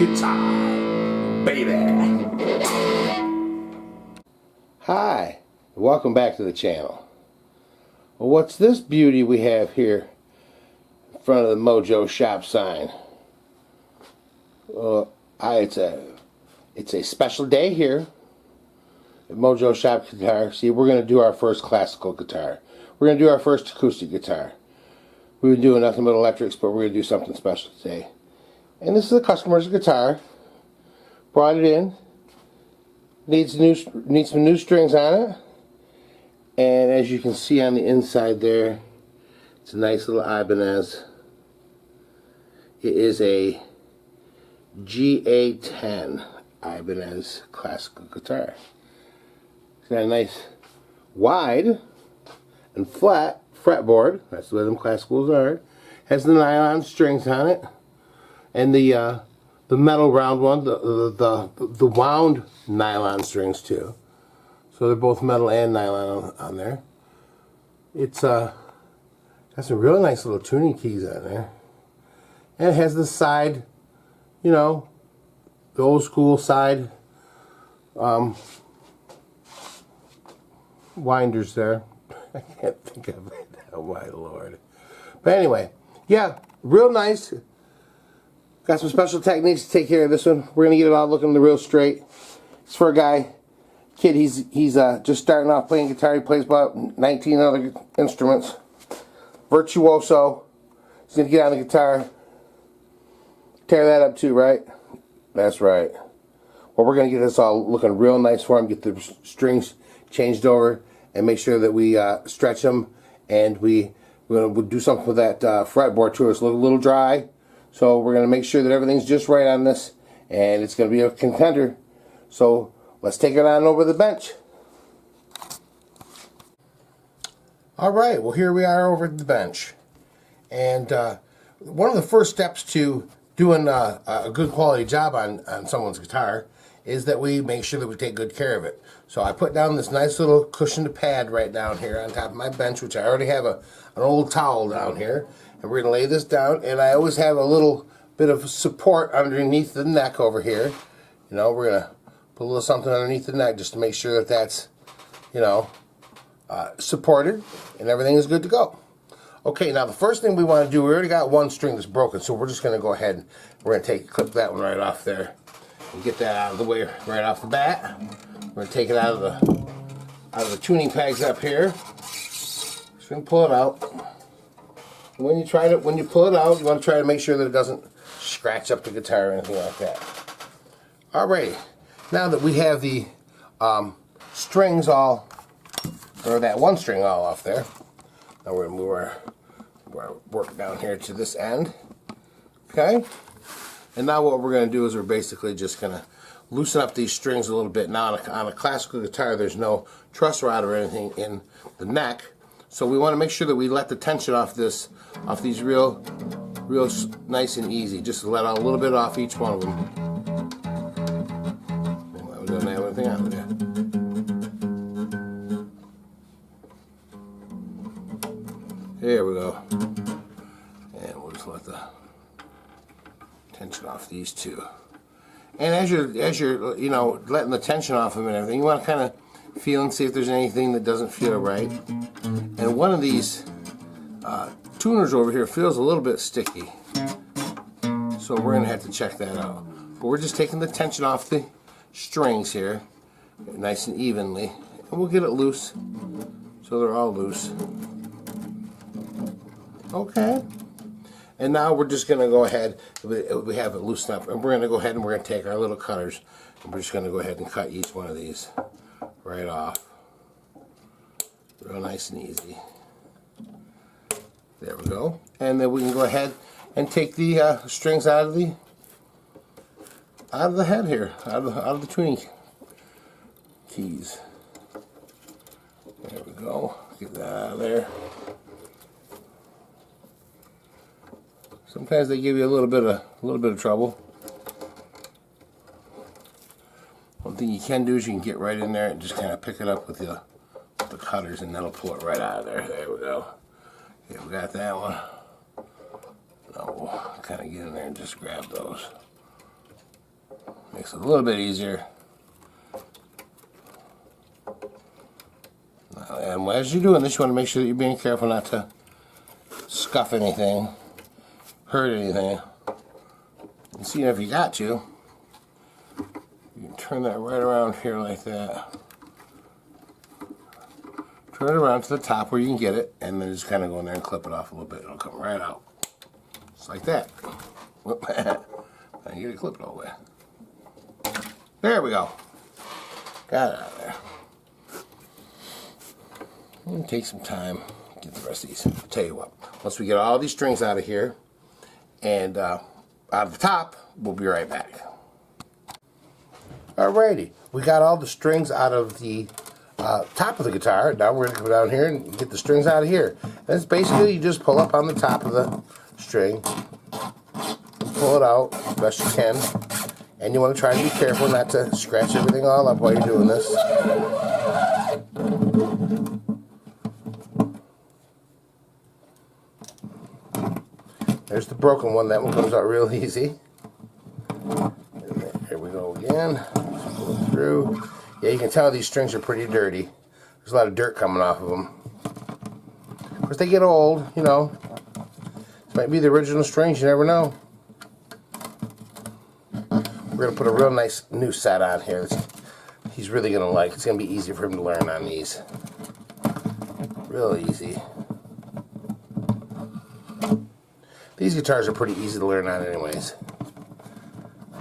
guitar, baby. Hi, welcome back to the channel. Well, what's this beauty we have here in front of the Mojo Shop sign? It's a special day here at Mojo Shop Guitar. See, we're going to do our first classical guitar. We're going to do our first acoustic guitar. We've been doing nothing but electrics, but we're going to do something special today. And this is a customer's guitar. Brought it in. Needs some new strings on it. And as you can see on the inside there, it's a nice little Ibanez. It is a GA-10 Ibanez classical guitar. It's got a nice wide and flat fretboard. That's the way them classicals are. Has the nylon strings on it, and the metal round one, the wound nylon strings too. So they're both metal and nylon on there. It's got some really nice little tuning keys on there, and it has the side, you know, the old school side winders there. I can't think of it. Oh my lord. But anyway, yeah, real nice. Got some special techniques to take care of this one. We're gonna get it all looking real straight. It's for a kid. He's just starting off playing guitar. He plays about 19 other instruments. Virtuoso. He's gonna get on the guitar. Tear that up too, right? That's right. Well, we're gonna get this all looking real nice for him. Get the strings changed over and make sure that we stretch them, and we're gonna do something with that fretboard too. It's a little dry. So we're going to make sure that everything's just right on this, and it's going to be a contender. So let's take it on over the bench. Alright, well here we are over at the bench. And one of the first steps to doing a good quality job on someone's guitar is that we make sure that we take good care of it. So I put down this nice little cushioned pad right down here on top of my bench, which I already have an old towel down here. And we're going to lay this down, and I always have a little bit of support underneath the neck over here. You know, we're going to put a little something underneath the neck just to make sure that that's, you know, supported and everything is good to go. Okay, now the first thing we want to do, we already got one string that's broken, so we're just going to go ahead and we're going to clip that one right off there and get that out of the way right off the bat. We're going to take it out of the tuning pegs up here. Just going to pull it out. When you pull it out, you want to try to make sure that it doesn't scratch up the guitar or anything like that. Alrighty, now that we have the strings all, or that one string all off there, now we're going to move our work down here to this end. Okay, and now what we're going to do is we're basically just going to loosen up these strings a little bit. Now on a classical guitar, there's no truss rod or anything in the neck. So we want to make sure that we let the tension off these real nice and easy. Just let out a little bit off each one of them. We don't have anything out there. There we go. And we'll just let the tension off these two. And as you're you know, letting the tension off them and everything, you want to kind of feel and see if there's anything that doesn't feel right. And one of these tuners over here feels a little bit sticky, so we're going to have to check that out. But we're just taking the tension off the strings here nice and evenly, and we'll get it loose so they're all loose. Okay, and now we're just going to go ahead, we have it loosened up, and we're going to go ahead and we're going to take our little cutters, and we're just going to go ahead and cut each one of these right off. Real nice and easy. There we go. And then we can go ahead and take the strings out of the head here, out of the tuning keys. There we go. Get that out of there. Sometimes they give you a little bit of trouble. One thing you can do is you can get right in there and just kind of pick it up with the cutters, and that'll pull it right out of there. There we go. Okay, we got that one. Now we'll kind of get in there and just grab those. Makes it a little bit easier. And as you're doing this, you want to make sure that you're being careful not to scuff anything, hurt anything. And see if you got to, you can turn that right around here like that. Turn it around to the top where you can get it, and then just kind of go in there and clip it off a little bit. It'll come right out. Just like that. Now you get it clipped all the way. There we go. Got it out of there. It'll take some time to get the rest of these. I'll tell you what, once we get all these strings out of here and out of the top, we'll be right back. Alrighty, we got all the strings out of the top of the guitar. Now we're going to come down here and get the strings out of here. And it's basically you just pull up on the top of the string, pull it out as best you can, and you want to try to be careful not to scratch everything all up while you're doing this. There's the broken one. That one comes out real easy. Here we go again. Just pull it through. Yeah, you can tell these strings are pretty dirty. There's a lot of dirt coming off of them. Of course, they get old, you know. This might be the original strings. You never know. We're going to put a real nice new set on here. He's really going to like. It's going to be easy for him to learn on these. Real easy. These guitars are pretty easy to learn on anyways.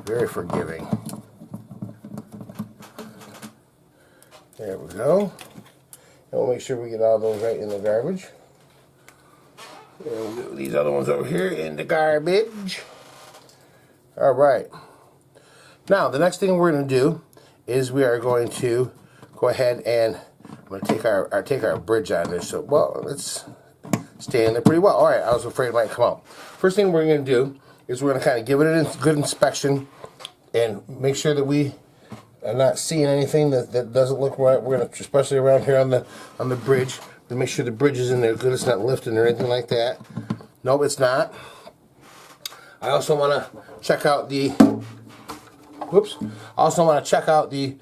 Very forgiving. There we go. And we'll make sure we get all those right in the garbage. And we'll get these other ones over here in the garbage. Alright. Now, the next thing we're going to do is we are going to go ahead and I'm going to take our bridge out of there. So, well, let's stay in there pretty well. Alright, I was afraid it might come out. First thing we're going to do is we're going to kind of give it a good inspection and make sure that we are not seeing anything that doesn't look right. We're going to, especially around here on the bridge, to make sure the bridge is in there good. It's not lifting or anything like that. Nope, it's not. I also want to check out the. Whoops. I also want to check out the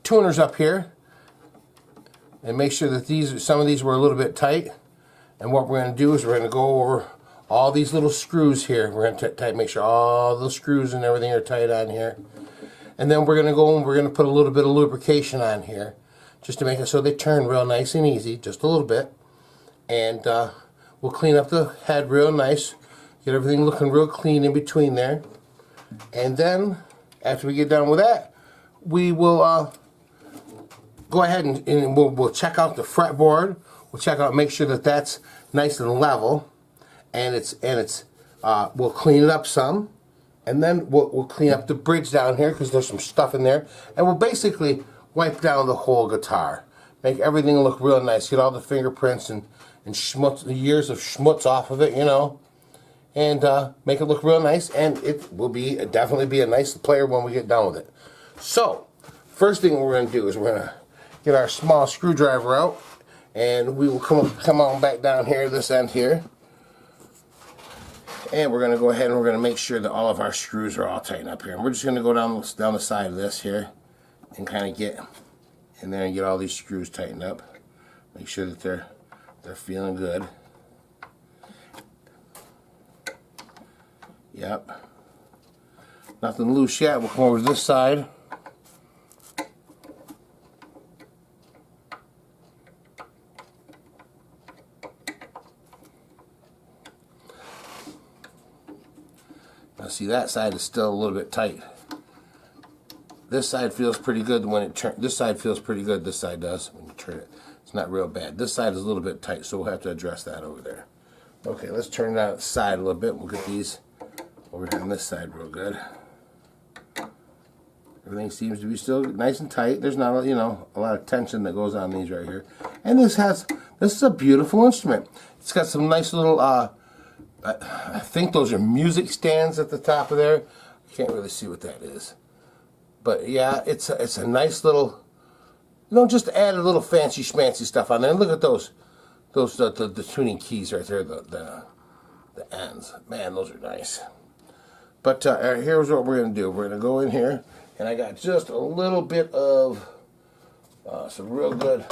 tuners up here and make sure that some of these were a little bit tight. And what we're going to do is we're going to go over all these little screws here. We're going to make sure all the screws and everything are tight on here. And then we're going to go and we're going to put a little bit of lubrication on here just to make it so they turn real nice and easy, just a little bit. And we'll clean up the head real nice, get everything looking real clean in between there. And then, after we get done with that, we will go ahead and we'll check out the fretboard. We'll check out, make sure that that's nice and level, and we'll clean it up some, and then we'll clean up the bridge down here because there's some stuff in there, and we'll basically wipe down the whole guitar, make everything look real nice, get all the fingerprints and schmutz, the years of schmutz off of it, you know, and make it look real nice, and it will definitely be a nice player when we get done with it. So, first thing we're going to do is we're going to get our small screwdriver out. And we will come on back down here, this end here. And we're going to go ahead and we're going to make sure that all of our screws are all tightened up here. And we're just going to go down the side of this here and kind of get in there and get all these screws tightened up. Make sure that they're feeling good. Yep. Nothing loose yet. We'll come over to this side. Now see, that side is still a little bit tight. This side feels pretty good when it turns. This side feels pretty good. This side does when you turn it. It's not real bad. This side is a little bit tight, so we'll have to address that over there. Okay, let's turn it out the side a little bit. We'll get these over here on this side real good. Everything seems to be still nice and tight. There's not, you know, a lot of tension that goes on these right here. And this is a beautiful instrument. It's got some nice little I think those are music stands at the top of there. I can't really see what that is. But yeah, it's a nice little, you know, just add a little fancy schmancy stuff on there. And look at the tuning keys right there, the ends. Man, those are nice. But here's what we're going to do. We're going to go in here, and I got just a little bit of some real good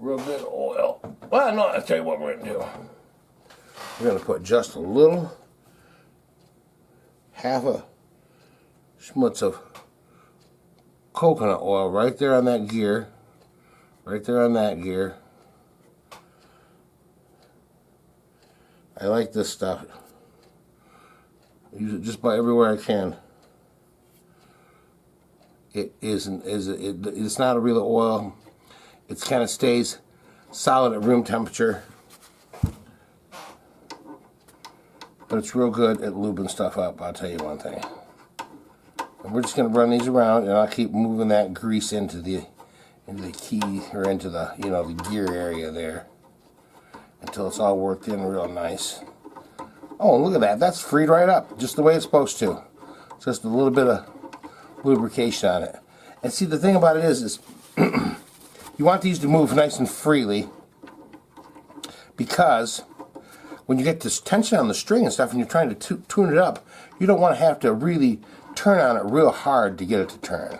oil. Well, no, I'll tell you what we're going to do. We're going to put just a little, half a schmutz of coconut oil right there on that gear. Right there on that gear. I like this stuff. Use it just about everywhere I can. It's not a real oil. It kind of stays solid at room temperature. But it's real good at lubing stuff up, I'll tell you one thing. And we're just going to run these around, and I'll keep moving that grease into the key, or into the, the gear area there, until it's all worked in real nice. Oh, look at that. That's freed right up, just the way it's supposed to. Just a little bit of lubrication on it. And see, the thing about it is you want these to move nice and freely, because when you get this tension on the string and stuff and you're trying to tune it up, you don't want to have to really turn on it real hard to get it to turn.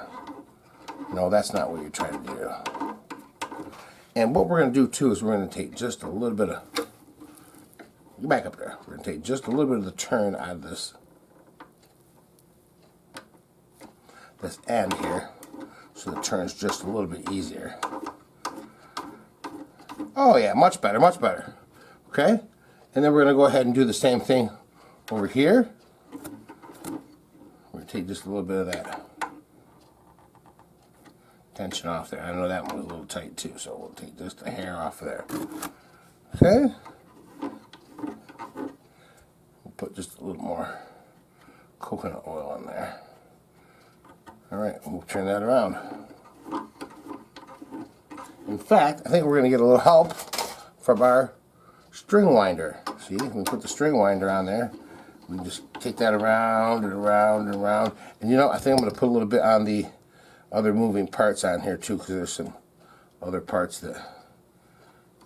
No, that's not what you're trying to do. And what we're going to do too is we're going to take just a little bit of, get back up there, we're going to take just a little bit of the turn out of this end here, so the turn's just a little bit easier. Oh yeah, much better, much better. Okay? And then we're going to go ahead and do the same thing over here. We're going to take just a little bit of that tension off there. I know that one was a little tight too, so we'll take just a hair off there. Okay? We'll put just a little more coconut oil on there. Alright, we'll turn that around. In fact, I think we're going to get a little help from our string winder. See, if we put the string winder on there, we can just take that around and around and around. And I think I'm going to put a little bit on the other moving parts on here too, because there's some other parts that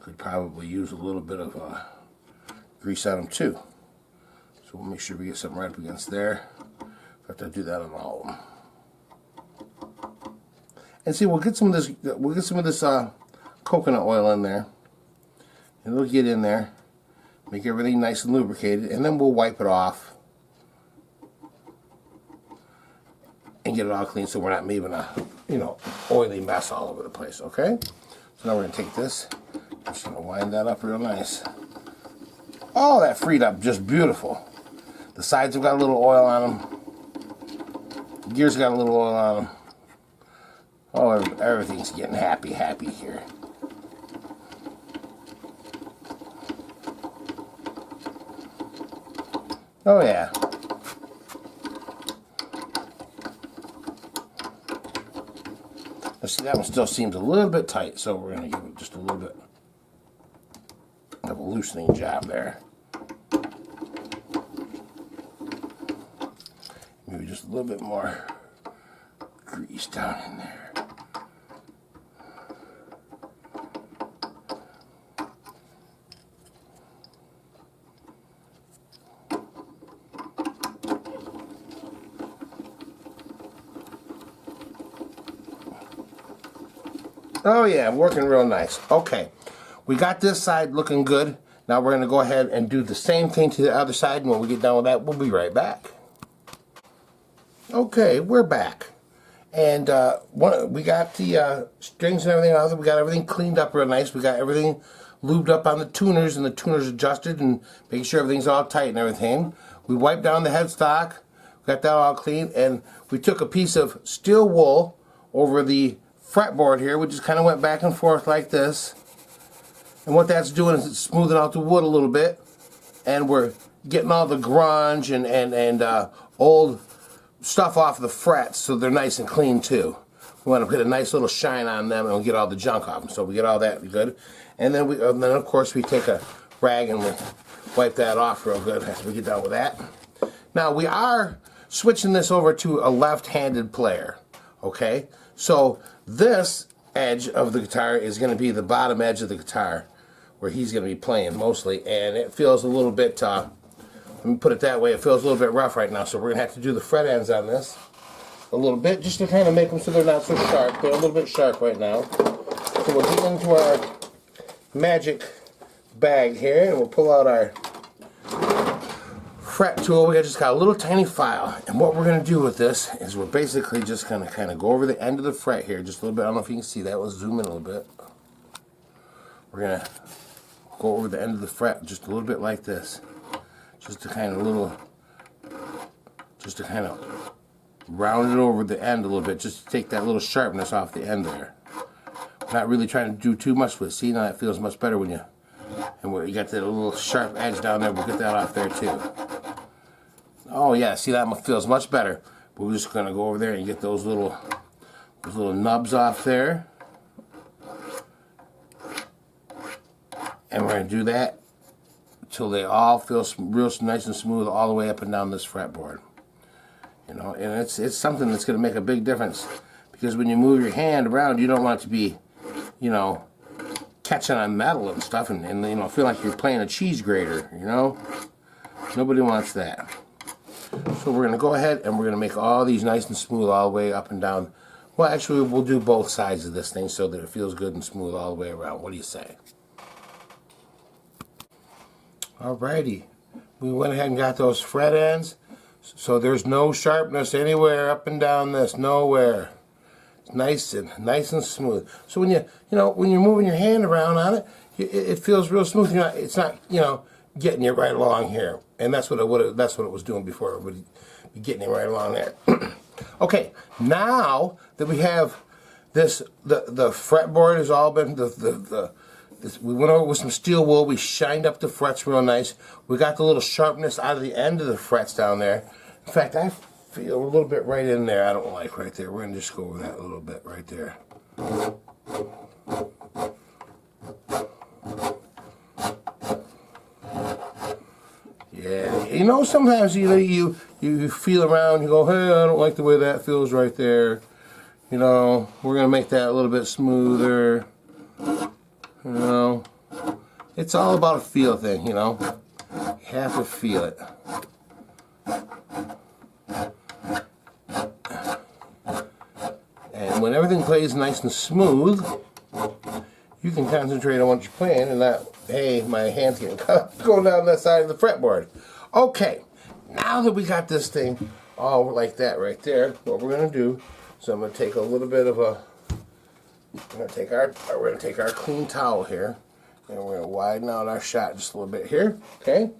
could probably use a little bit of grease on them too. So we'll make sure we get something right up against there. I have to do that on all of them. And see, we'll get some of this coconut oil in there. And it'll get in there, make everything nice and lubricated, and then we'll wipe it off and get it all clean so we're not leaving a, oily mess all over the place, okay? So now we're going to take this, I'm just going to wind that up real nice. Oh, that freed up just beautiful. The sides have got a little oil on them. The gears got a little oil on them. Oh, everything's getting happy here. Oh yeah. Now see, that one still seems a little bit tight, so we're going to give it just a little bit of a loosening job there. Maybe just a little bit more grease down in there. Oh yeah, working real nice. Okay, we got this side looking good. Now we're going to go ahead and do the same thing to the other side, and when we get done with that, we'll be right back. Okay, we're back. And we got the strings and everything out. We got everything cleaned up real nice. We got everything lubed up on the tuners, and the tuners adjusted, and making sure everything's all tight and everything. We wiped down the headstock, got that all clean, and we took a piece of steel wool over the fretboard here. We just kind of went back and forth like this, and what that's doing is it's smoothing out the wood a little bit, and we're getting all the grunge and old stuff off the frets so they're nice and clean too. We want to put a nice little shine on them and we'll get all the junk off them, so we get all that good. And then of course we take a rag and we'll wipe that off real good after we get done with that. Now we are switching this over to a left-handed player, okay? So this edge of the guitar is going to be the bottom edge of the guitar where he's going to be playing mostly, and it feels a little bit Let me put it that way. It feels a little bit rough right now, so we're going to have to do the fret ends on this a little bit, just to kind of make them so they're not so sharp. They're a little bit sharp right now. So we'll get into our magic bag here, and we'll pull out our fret tool. We just got a little tiny file, and what we're going to do with this is we're basically just going to kind of go over the end of the fret here just a little bit. I don't know if you can see that. We'll zoom in a little bit. We're going to go over the end of the fret just a little bit like this, just to kind of round it over the end a little bit, just to take that little sharpness off the end there. Not really trying to do too much with it. See, now it feels much better when you got that little sharp edge down there. We'll get that off there too. Oh yeah, see, that feels much better. But we're just gonna go over there and get those little nubs off there, and we're gonna do that until they all feel real nice and smooth all the way up and down this fretboard. You know, and it's something that's gonna make a big difference, because when you move your hand around, you don't want it to be, you know, catching on metal and stuff, and you know, feel like you're playing a cheese grater. You know, nobody wants that. So we're going to go ahead and we're going to make all these nice and smooth all the way up and down. Well, actually, we'll do both sides of this thing so that it feels good and smooth all the way around. What do you say? Alrighty. We went ahead and got those fret ends, so there's no sharpness anywhere up and down this. Nowhere. It's nice and smooth. So when when you're moving your hand around on it, it feels real smooth. It's not, you know, getting you right along here. And that's what it was doing before. It would be getting you right along there. Okay, now that we have this, the fretboard has all been we went over with some steel wool. We shined up the frets real nice. We got the little sharpness out of the end of the frets down there. In fact, I feel a little bit right in there. I don't like right there. We're gonna just go over that a little bit right there. Yeah, you know, sometimes you feel around, you go, hey, I don't like the way that feels right there. You know, we're gonna make that a little bit smoother. You know, it's all about a feel thing. You know, you have to feel it. And when everything plays nice and smooth, you can concentrate on what you're playing and not, hey, my hand's getting going down that side of the fretboard. Okay, now that we got this thing all like that right there, what we're going to do is I'm going to take a little bit of we're going to take our clean towel here, and we're going to widen out our shot just a little bit here, okay?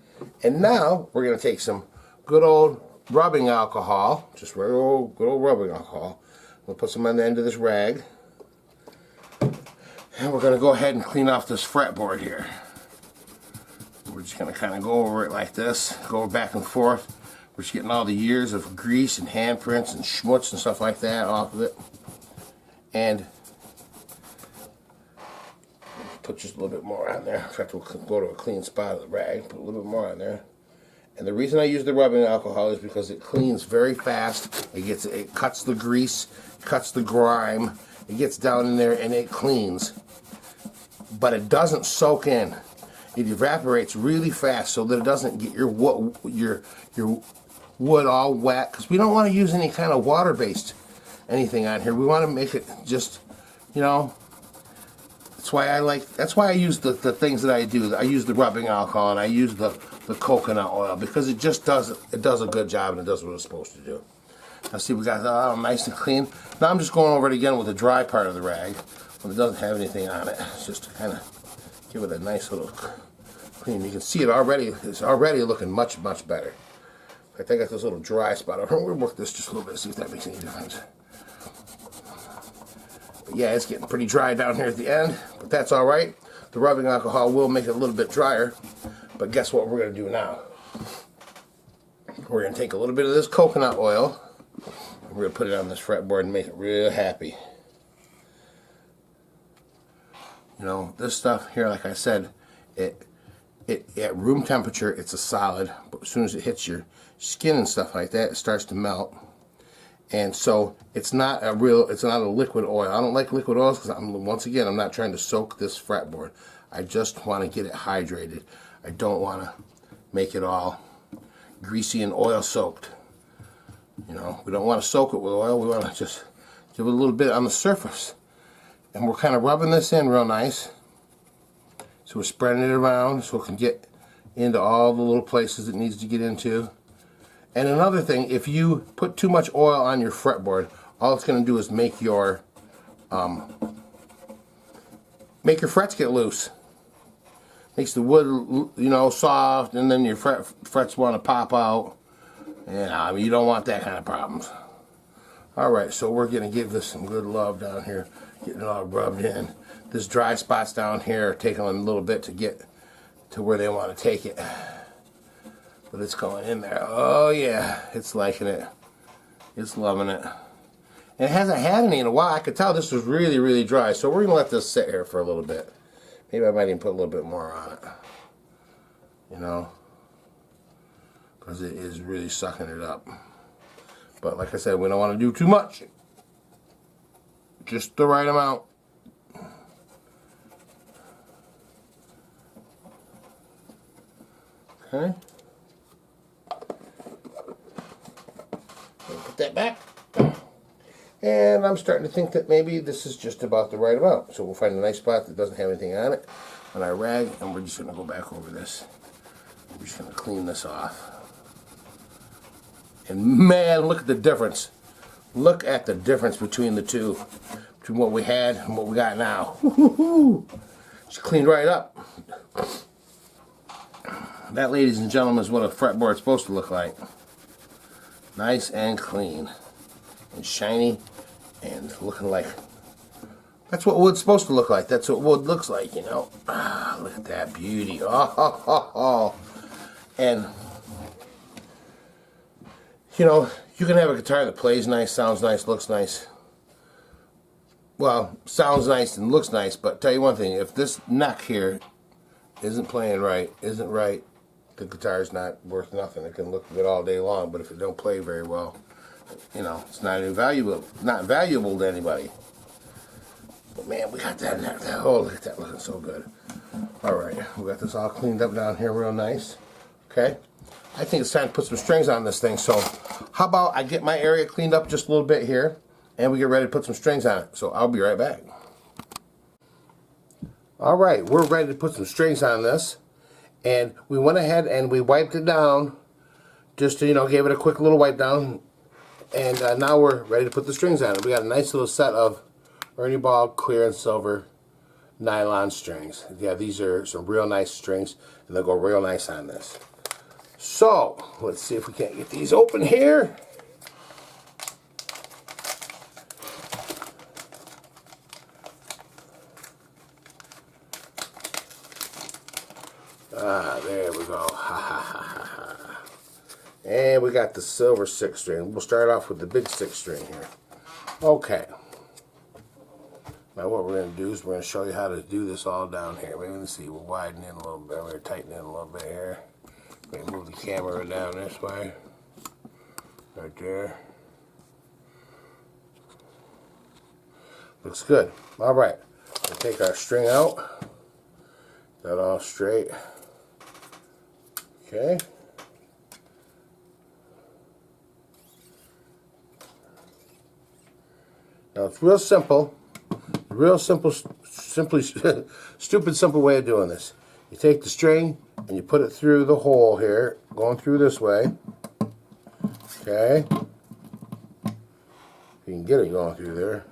And now we're going to take some good old rubbing alcohol, just good old rubbing alcohol. We'll put some on the end of this rag. And we're going to go ahead and clean off this fretboard here. We're just going to kind of go over it like this, go back and forth. We're just getting all the years of grease and handprints and schmutz and stuff like that off of it. And put just a little bit more on there. In fact, we'll go to a clean spot of the rag, put a little bit more on there. And the reason I use the rubbing alcohol is because it cleans very fast. It cuts the grease, cuts the grime. It gets down in there and it cleans. But it doesn't soak in. It evaporates really fast so that it doesn't get your wood all wet. Because we don't want to use any kind of water-based anything on here. We want to make it just, you know. That's why I use the things that I do. I use the rubbing alcohol and I use the coconut oil, because it does a good job and it does what it's supposed to do. Now see, we got that all nice and clean. Now I'm just going over it again with the dry part of the rag when it doesn't have anything on it. It's just to kind of give it a nice little clean. You can see it already. It's already looking much, much better. I think I got this little dry spot over here. We'll work this just a little bit, see if that makes any difference. But yeah, it's getting pretty dry down here at the end, but that's all right. The rubbing alcohol will make it a little bit drier. But guess what we're going to do now? We're going to take a little bit of this coconut oil, and we're going to put it on this fretboard and make it real happy. You know, this stuff here, like I said, it at room temperature, it's a solid, but as soon as it hits your skin and stuff like that, it starts to melt. And so it's not a liquid oil. I don't like liquid oils because once again, I'm not trying to soak this fretboard. I just want to get it hydrated. I don't want to make it all greasy and oil soaked. You know, we don't want to soak it with oil. We want to just give it a little bit on the surface. And we're kind of rubbing this in real nice. So we're spreading it around so it can get into all the little places it needs to get into. And another thing, if you put too much oil on your fretboard, all it's going to do is make your frets get loose. Makes the wood, you know, soft, and then your frets want to pop out. Yeah, I mean, you don't want that kind of problems. Alright, so we're going to give this some good love down here. Getting it all rubbed in. This dry spots down here are taking a little bit to get to where they want to take it. But it's going in there. Oh yeah, it's liking it. It's loving it. And it hasn't had any in a while. I could tell this was really, really dry. So we're going to let this sit here for a little bit. Maybe I might even put a little bit more on it. You know? Because it is really sucking it up. But like I said, we don't want to do too much. Just the right amount. Okay. Put that back. And I'm starting to think that maybe this is just about the right amount. So we'll find a nice spot that doesn't have anything on it on our rag, and we're just going to go back over this. We're just going to clean this off. And man, look at the difference. Look at the difference between the two. Between what we had and what we got now. It's cleaned right up. That, ladies and gentlemen, is what a fretboard is supposed to look like. Nice and clean. And shiny. And looking like... That's what wood's supposed to look like. That's what wood looks like, you know. Ah, look at that beauty. Oh. And... you know, you can have a guitar that plays nice, sounds nice, looks nice. Well, sounds nice and looks nice, but tell you one thing, if this neck here isn't playing right, isn't right, the guitar's not worth nothing. It can look good all day long, but if it don't play very well, you know, it's not valuable to anybody. But man, we got that neck. Oh, look at that, looking so good. Alright, we got this all cleaned up down here real nice. Okay. I think it's time to put some strings on this thing, so how about I get my area cleaned up just a little bit here, and we get ready to put some strings on it. So I'll be right back. Alright, we're ready to put some strings on this, and we went ahead and we wiped it down, just to, you know, gave it a quick little wipe down, and now we're ready to put the strings on it. We got a nice little set of Ernie Ball clear and silver nylon strings. Yeah, these are some real nice strings, and they'll go real nice on this. So, let's see if we can't get these open here. Ah, there we go. And we got the silver 6 string. We'll start off with the big 6 string here. Okay. Now what we're going to do is we're going to show you how to do this all down here. Maybe let's see, we'll widen in a little bit. We're going to tighten in a little bit here. Move the camera down this way. Right there. Looks good. Alright. We'll take our string out. That all straight. Okay. Now it's real simple. Real simple, stupid simple way of doing this. You take the string and you put it through the hole here, going through this way. Okay. You can get it going through there.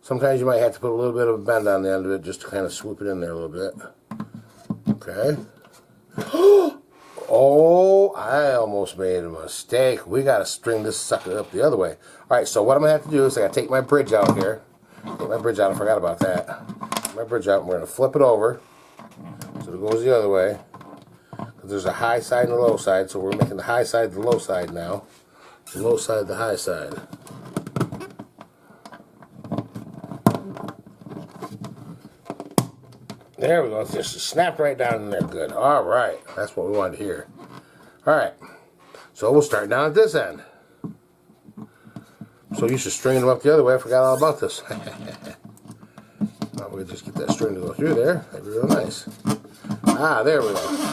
Sometimes you might have to put a little bit of a bend on the end of it just to kind of swoop it in there a little bit. Okay. Oh, I almost made a mistake. We got to string this sucker up the other way. Alright, so what I'm going to have to do is I got to take my bridge out here. Take my bridge out, I forgot about that. Take my bridge out, and we're going to flip it over so it goes the other way. Because there's a high side and a low side, so we're making the high side the low side now. The low side the high side. There we go. It's just snapped right down in there. Good. Alright. That's what we wanted to hear. Alright. So we'll start down at this end. So you should string them up the other way. I forgot all about this. Now we'll just get that string to go through there. That'd be real nice. Ah, there we go.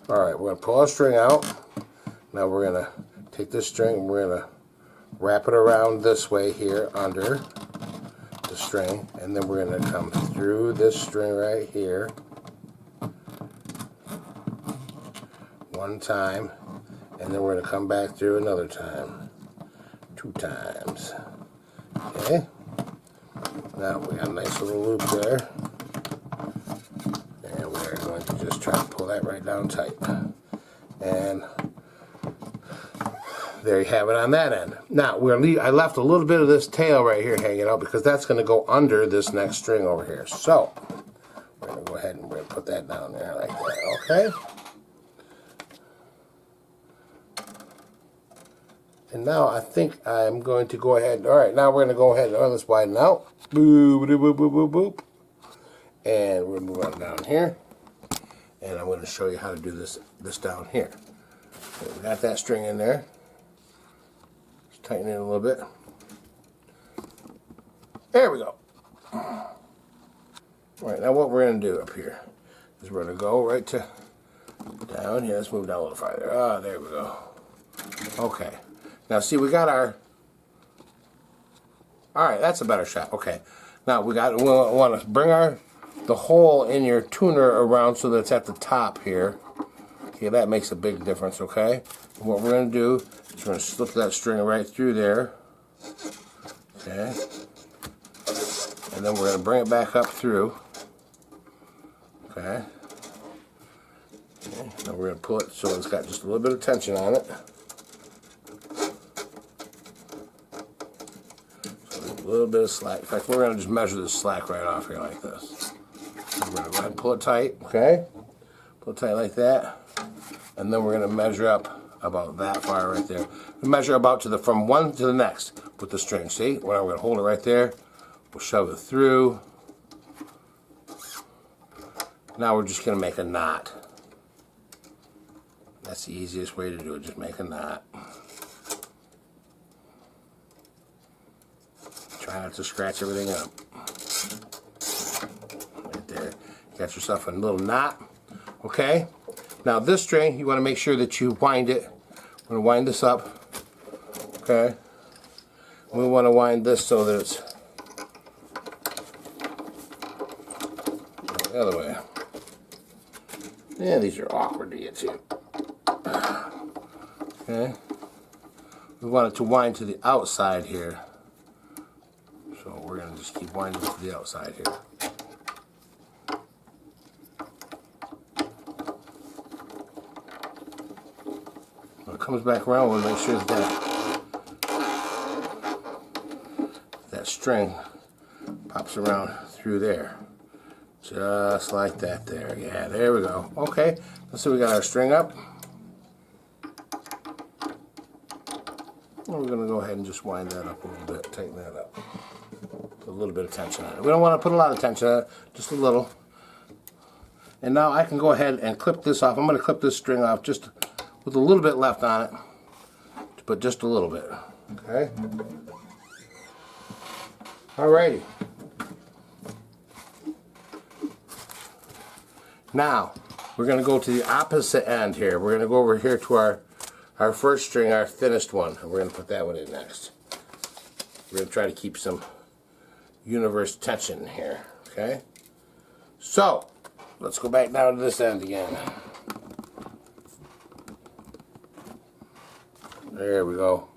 Alright, we're going to pull our string out. Now we're going to take this string and we're going to wrap it around this way here under the string, and then we're going to come through this string right here one time, and then we're going to come back through another time, 2 times. Okay, now we got a nice little loop there, and we're going to just try to pull that right down tight, and there you have it on that end. Now I left a little bit of this tail right here hanging out because that's going to go under this next string over here. So we're going to go ahead and we're going to put that down there like that. Okay. And now I think I'm going to go ahead. All right, now we're going to go ahead and let's widen out. Boop, boop, boop, boop, boop, boop. And we're going to move on down here. And I'm going to show you how to do this down here. So we got that string in there. Just tighten it a little bit. There we go. All right, now what we're going to do up here is we're going to go right to down here. Let's move down a little farther. Ah, there we go. Okay. Now see, we got our, all right, that's a better shot. Okay. Now we want to bring the hole in your tuner around so that it's at the top here. Okay, that makes a big difference, okay? And what we're going to do is we're going to slip that string right through there. Okay. And then we're going to bring it back up through. Okay. Okay. Now we're going to pull it so it's got just a little bit of tension on it. A little bit of slack. In fact, we're going to just measure the slack right off here like this. So we're going to go ahead and pull it tight, okay? Pull it tight like that. And then we're going to measure up about that far right there. We measure about from one to the next with the string. See? Well, now we're going to hold it right there. We'll shove it through. Now we're just going to make a knot. That's the easiest way to do it. Just make a knot. Try not to scratch everything up. Right there. You got yourself a little knot. Okay? Now this string, you want to make sure that you wind it. We're going to wind this up. Okay? We want to wind this so that it's the other way. Yeah, these are awkward to get to. Okay? We want it to wind to the outside here. So we're going to just keep winding to the outside here. When it comes back around, we'll make sure that string pops around through there. Just like that there. Yeah, there we go. Okay, so we got our string up. And we're going to go ahead and just wind that up a little bit, tighten that up. Put a little bit of tension on it. We don't want to put a lot of tension on it, just a little. And now I can go ahead and clip this off. I'm going to clip this string off just with a little bit left on it, but just a little bit. Okay? Alrighty. Now, we're going to go to the opposite end here. We're going to go over here to our first string, our thinnest one, and we're going to put that one in next. We're going to try to keep some universe tension here, okay? So, let's go back down to this end again. There we go.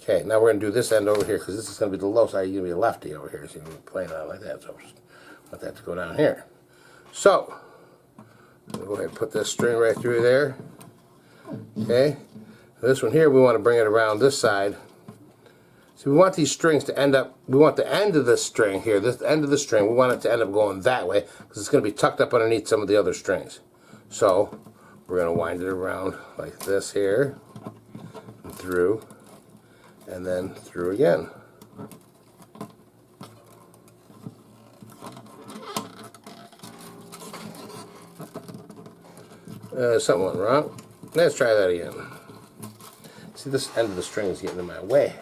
Okay, now we're going to do this end over here because this is going to be the low side. You're going to be a lefty over here, so you're going to be playing on it like that. So, just want that to go down here. So, I'm going to go ahead and put this string right through there. Okay, this one here, we want to bring it around this side. So we want these strings to end up, we want the end of this string here, this end of the string, we want it to end up going that way because it's going to be tucked up underneath some of the other strings. So we're going to wind it around like this here, and through, and then through again. Something went wrong. Let's try that again. See, this end of the string is getting in my way.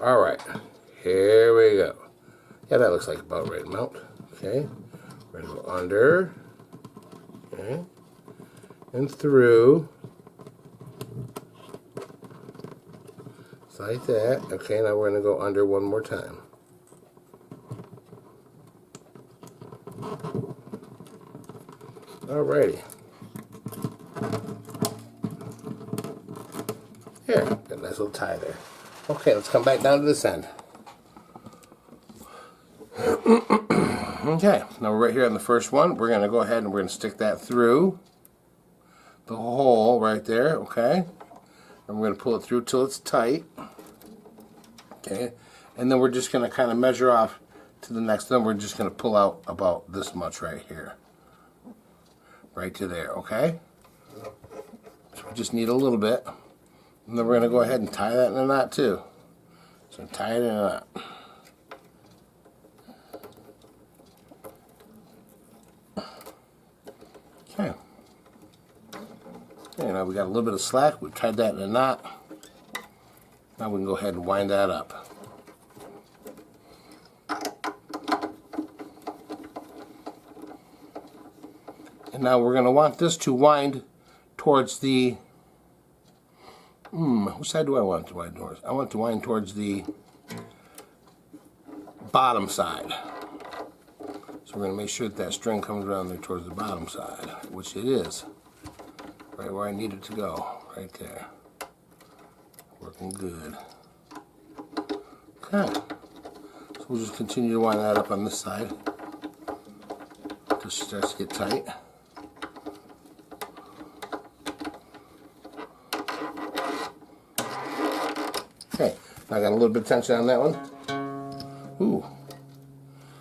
Alright, here we go. Yeah, that looks like about right amount. Okay, we're going to go under, okay, and through, like that. Okay, now we're going to go under one more time. Alrighty. There, got a nice little tie there. Okay, let's come back down to this end. Okay, now we're right here on the first one. We're going to go ahead and we're going to stick that through the hole right there, okay? And we're going to pull it through till it's tight. Okay, and then we're just going to kind of measure off to the next one. We're just going to pull out about this much right here. Right to there, okay? So we just need a little bit. And then we're going to go ahead and tie that in a knot too. So tie it in a knot. Okay. Okay, now we got a little bit of slack. We've tied that in a knot. Now we can go ahead and wind that up. And now we're going to want this to wind towards the... which side do I want to wind towards? I want to wind towards the bottom side. So we're going to make sure that that string comes around there towards the bottom side, which it is. Right where I need it to go. Right there. Working good. Okay. So we'll just continue to wind that up on this side. Just starts to get tight. Okay, I got a little bit of tension on that one. Ooh,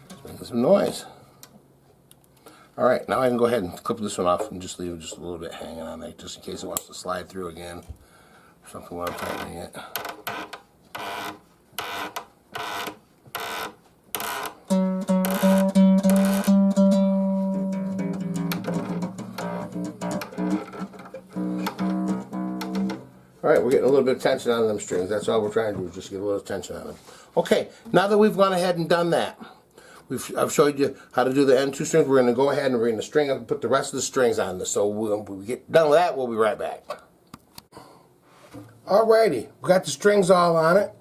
it's making some noise. All right, now I can go ahead and clip this one off and just leave it just a little bit hanging on there, just in case it wants to slide through again or something while I'm tightening it. Alright, we're getting a little bit of tension on them strings. That's all we're trying to do, is just get a little tension on them. Okay, now that we've gone ahead and done that, I've showed you how to do the end two strings. We're going to go ahead and we're going to string up and put the rest of the strings on this. So when we get done with that, we'll be right back. Alrighty, we got the strings all on it.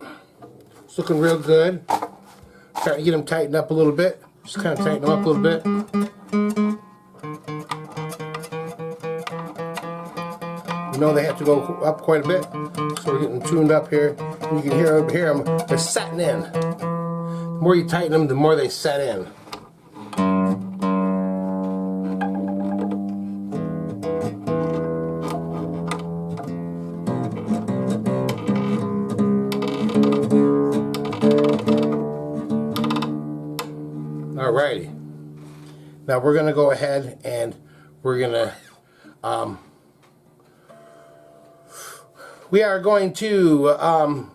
It's looking real good. Trying to get them tightened up a little bit. Just kind of tighten them up a little bit. You know they have to go up quite a bit, so we're getting tuned up here. And you can hear them, they're setting in. The more you tighten them, the more they set in. Alrighty. Now we're going to go ahead and we're going to we are going to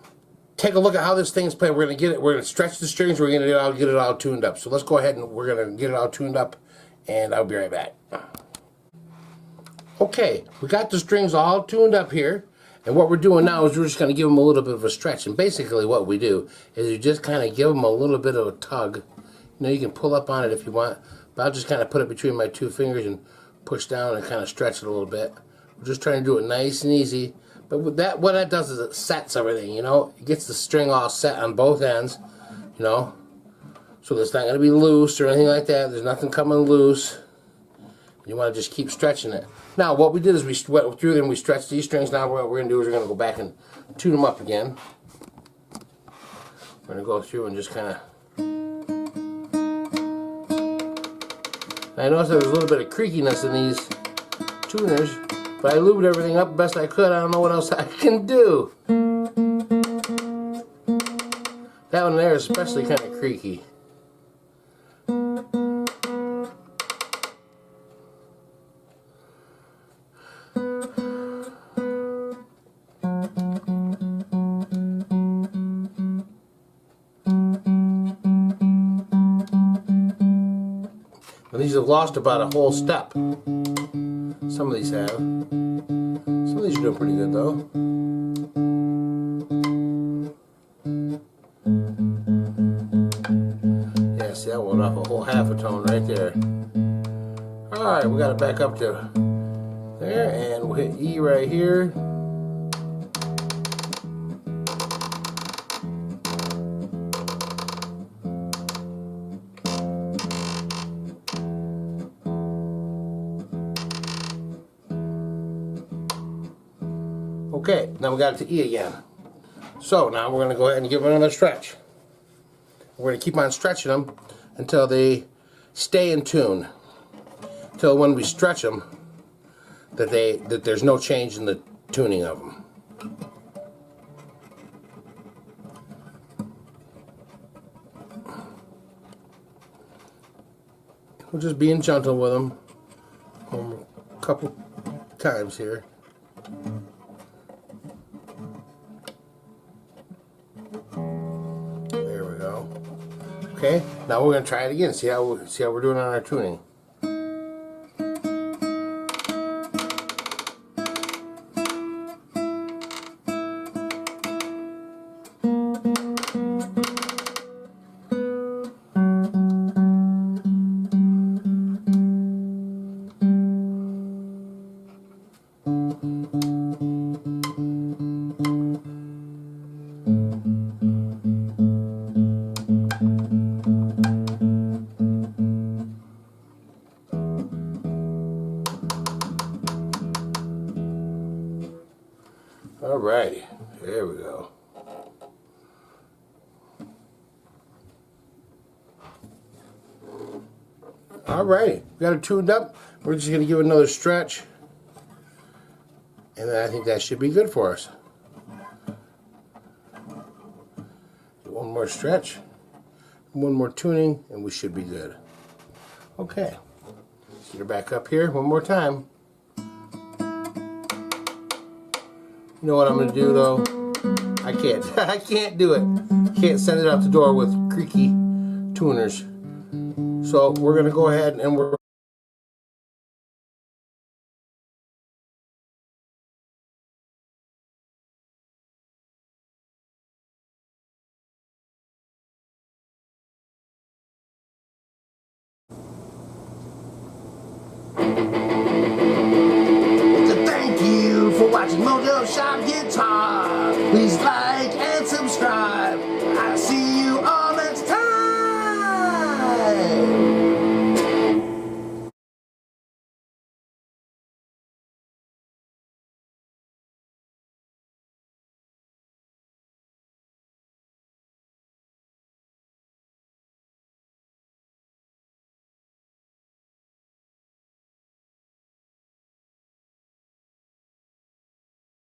take a look at how this thing's playing. We're going to get it. We're going to stretch the strings. We're going to get it all tuned up. So let's go ahead and we're going to get it all tuned up, and I'll be right back. Okay, we got the strings all tuned up here, and what we're doing now is we're just going to give them a little bit of a stretch. And basically, what we do is you just kind of give them a little bit of a tug. You know, you can pull up on it if you want, but I'll just kind of put it between my two fingers and push down and kind of stretch it a little bit. We're just trying to do it nice and easy. But with that, what that does is it sets everything, you know. It gets the string all set on both ends, you know. So it's not going to be loose or anything like that. There's nothing coming loose. You want to just keep stretching it. Now, what we did is we went through them, we stretched these strings. Now what we're going to do is we're going to go back and tune them up again. We're going to go through and just kind of... I noticed there was a little bit of creakiness in these tuners. But I lubed everything up best I could. I don't know what else I can do. That one there is especially kind of creaky. And these have lost about a whole step. Some of these have. Some of these are doing pretty good though. Yeah, see that one off a whole half a tone right there. Alright, we got it back up to there, and we'll hit E right here. Okay, now we got it to E again. So now we're going to go ahead and give it another stretch. We're going to keep on stretching them until they stay in tune. Until when we stretch them, that there's no change in the tuning of them. We're just being gentle with them a couple times here. There we go. Okay, now we're going to try it again. See how we're doing on our tuning. Alrighty, there we go. Alrighty, we got it tuned up. We're just going to give it another stretch. And then I think that should be good for us. One more stretch, one more tuning, and we should be good. Okay, let's get her back up here one more time. You know what I'm going to do though? I can't. I can't do it. Can't send it out the door with creaky tuners. So we're going to go ahead and we're watching Mojo Shop